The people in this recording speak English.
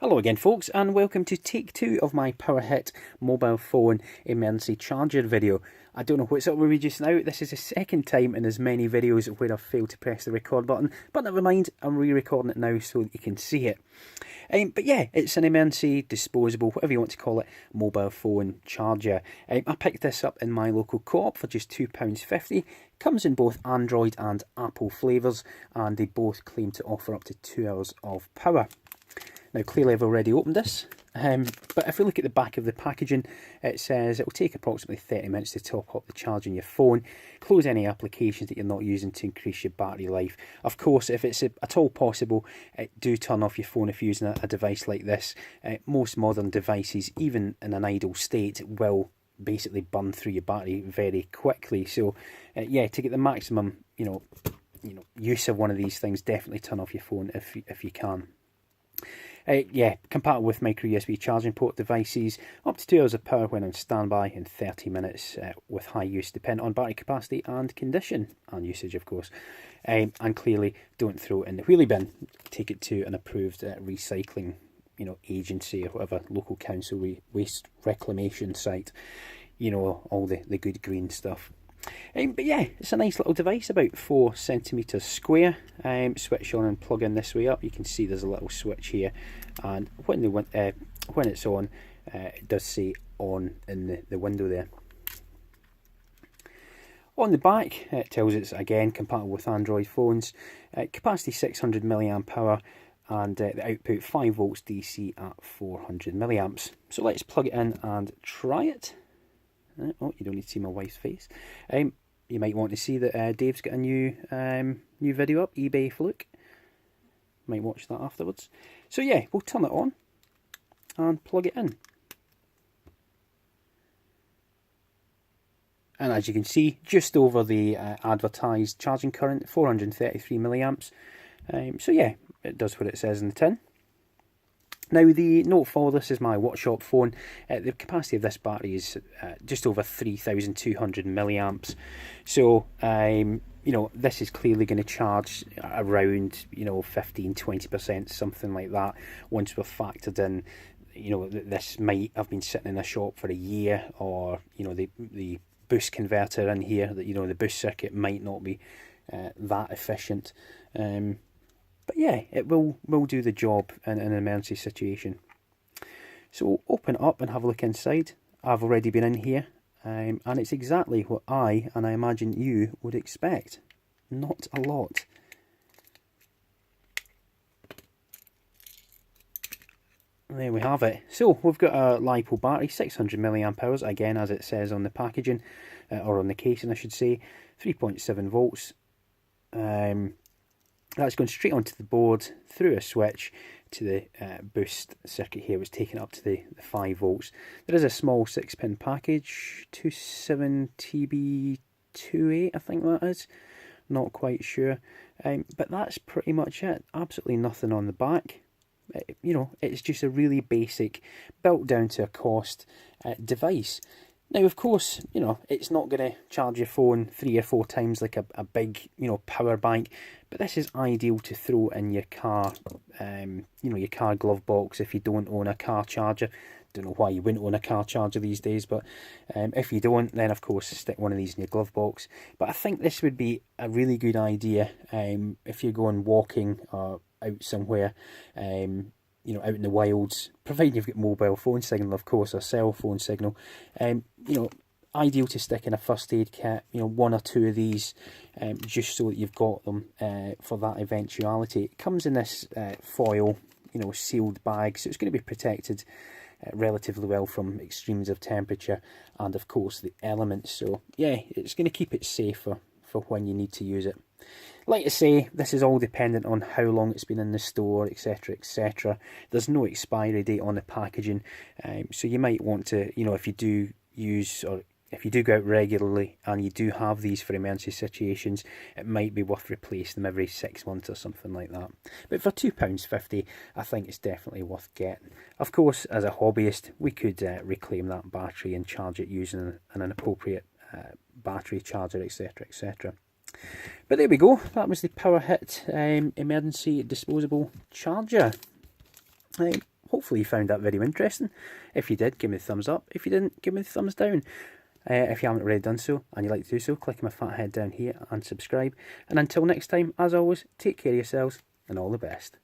Hello again folks, and welcome to take 2 of my PowerHit mobile phone emergency charger video. I don't know what's up with me just now. This is the second time in as many videos where I've failed to press the record button, but never mind, I'm re-recording it now so that you can see it. But yeah, it's an emergency, disposable, whatever you want to call it, mobile phone charger. I picked this up in my local co-op for just £2.50. Comes in both Android and Apple flavours, and they both claim to offer up to 2 hours of power. Now clearly I've already opened this, but if we look at the back of the packaging, it says it will take approximately 30 minutes to top up the charge on your phone, close any applications that you're not using to increase your battery life. Of course, if it's at all possible, do turn off your phone if you're using a device like this. Most modern devices, even in an idle state, will basically burn through your battery very quickly. So yeah, to get the maximum use of one of these things, definitely turn off your phone if you can. Yeah, compatible with micro USB charging port devices, up to 2 hours of power when on standby in 30 minutes with high use depending on battery capacity and condition and usage, of course. And clearly don't throw it in the wheelie bin, take it to an approved recycling agency or whatever, local council waste reclamation site, all the good green stuff. But yeah, it's a nice little device, about 4 centimetres square. Switch on and plug in this way up. You can see there's a little switch here, and when it's on, it does say on in the window there. On the back, it tells it's again compatible with Android phones. Capacity 600 milliamp power, and the output 5 volts DC at 400 milliamps. So let's plug it in and try it. Oh, you don't need to see my wife's face. You might want to see that Dave's got a new video up, eBay fluke. Might watch that afterwards. So yeah, we'll turn it on and plug it in. And as you can see, just over the advertised charging current, 433 milliamps. So yeah, it does what it says in the tin. Now the note for this is my workshop phone. The capacity of this battery is just over 3,200 milliamps. So this is clearly going to charge around 15-20%, something like that. Once we've factored in, this might have been sitting in a shop for a year, or the boost converter in here, that the boost circuit might not be that efficient. But yeah, it will do the job in an emergency situation. So we'll open it up and have a look inside. I've already been in here, and it's exactly what I imagine you would expect. Not a lot. There we have it. So we've got a LiPo battery, 600 milliamp hours, again as it says on the packaging, or on the casing I should say, 3.7 volts. That's going straight onto the board through a switch to the boost circuit here, which is taken up to the 5 volts. There is a small 6-pin package, 27TB28 I think that is, not quite sure. But that's pretty much it, absolutely nothing on the back. It's just a really basic, built down to a cost device. Now, of course, it's not going to charge your phone 3 or 4 times like a big, power bank, but this is ideal to throw in your car, your car glove box if you don't own a car charger. Don't know why you wouldn't own a car charger these days, but if you don't, then of course stick one of these in your glove box. But I think this would be a really good idea if you're going walking or out somewhere, out in the wilds, providing you've got mobile phone signal, of course, or cell phone signal. Ideal to stick in a first aid kit, 1 or 2 of these, just so that you've got them for that eventuality. It comes in this foil, sealed bag, so it's going to be protected relatively well from extremes of temperature and, of course, the elements. So yeah, it's going to keep it safer for when you need to use it. Like I say, this is all dependent on how long it's been in the store, etc, etc. There's no expiry date on the packaging, so you might want to, if you do use, or if you do go out regularly and you do have these for emergency situations, it might be worth replacing them every 6 months or something like that. But for £2.50, I think it's definitely worth getting. Of course, as a hobbyist, we could reclaim that battery and charge it using an appropriate battery charger, etc, etc. But there we go, that was the PowerHit emergency disposable charger. hopefully you found that video interesting. If you did, give me the thumbs up. If you didn't, give me the thumbs down. If you haven't already done so and you'd like to do so, click my fat head down here and subscribe. And until next time, as always, take care of yourselves and all the best.